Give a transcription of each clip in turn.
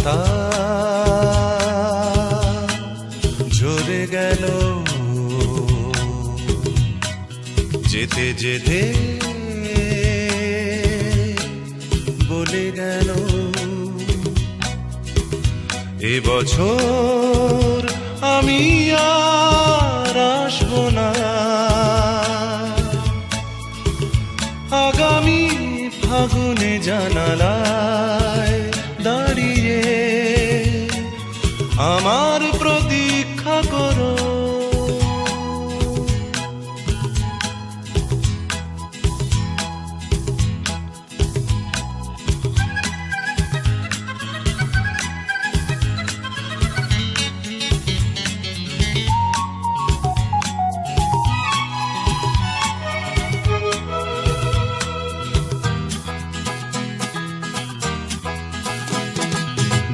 তা ঝরে গেল যেতে যেতে বলে গেল এবছর আমি আর আসবো না আগামী ফাগুনে জানালায় দাঁড়িয়ে আমার প্রতীক্ষা করো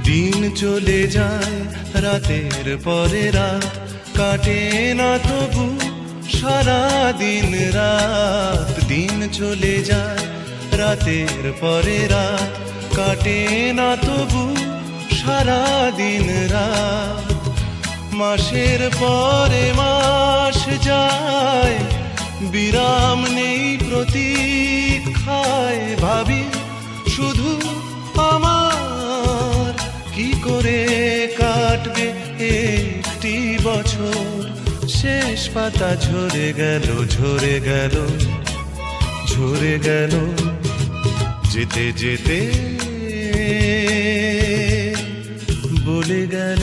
দিন চলে যায় রাতের পরে রাত কাটে না তবু সারা দিন রাত দিন চলে যায় রাতের পরে রাত কাটে না তবু সারা দিন রাত মাসের পরে মাস যায় বিরাম নেই প্রতীক্ষায় ভাবি শুধু আমার কি করে কাটবে একটি বছর শেষ পাতা ঝরে গেল ঝরে গেল ঝরে গেল যেতে যেতে বলে গেল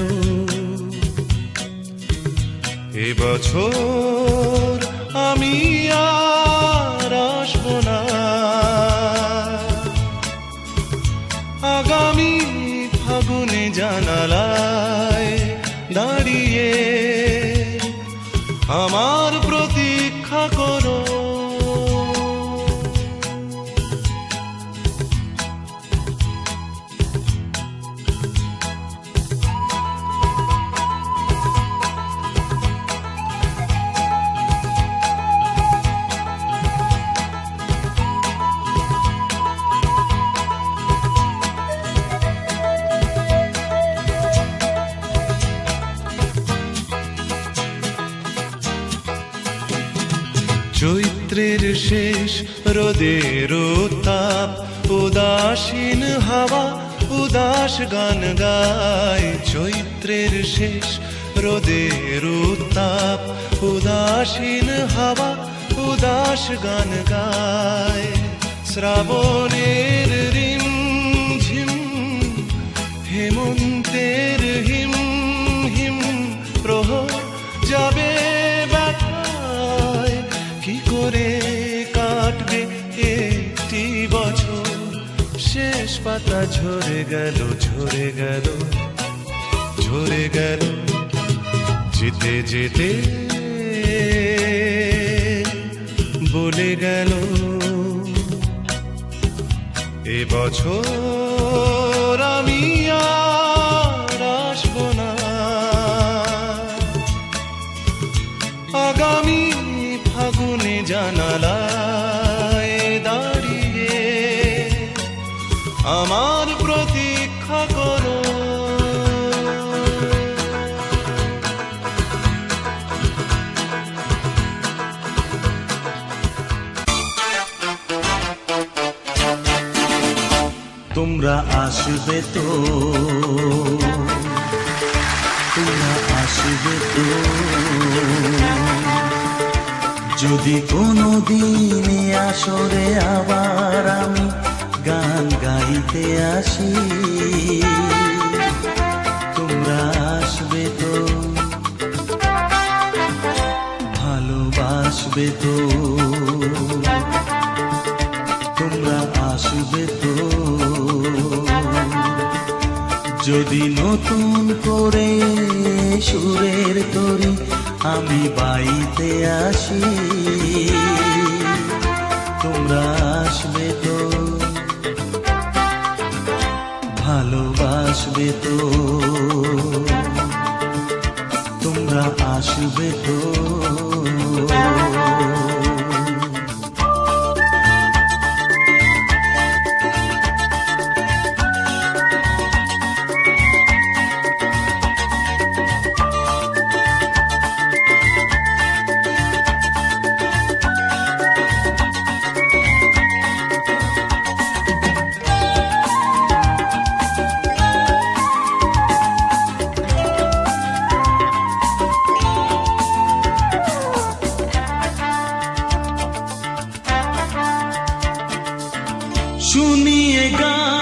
এবছর আমি আর আসবো না আগামী ফাগুনে জানালায় দাঁড়িয়ে আমার প্রতীক্ষা করো চৈত্রের শেষ রোদের উত্তাপ উদাসীন হাওয়া উদাস গান গায় চৈত্রের শেষ রোদের উত্তাপ উদাসীন হাওয়া উদাস গান গায় শ্রাবণের রিম ঝিম হেমন্তের হিম হিম প্রহর যাবে কি করে কাটবে একটি বছর শেষ পাতা ঝরে গেল ঝরে গেল ঝরে গেল যেতে যেতে বলে গেল এবছর আমি আর আসবো না আগামী ফাগুনে জানালায় দাঁড়িয়ে আমার প্রতীক্ষা করো তোমরা আসবে তো তোমরা আসবে তো যদি কোনো দিনে আসরে আবার আমি গান গাইতে আসি তোমরা আসবে তো ভালোবাসবে তো তোমরা আসবে তো যদি নতুন করে সুরের তরি আমি বাইতে আসি তোমরা আসবে তো ভালোবাসবে তো তোমরা আসবে তো শুনিয়ে গান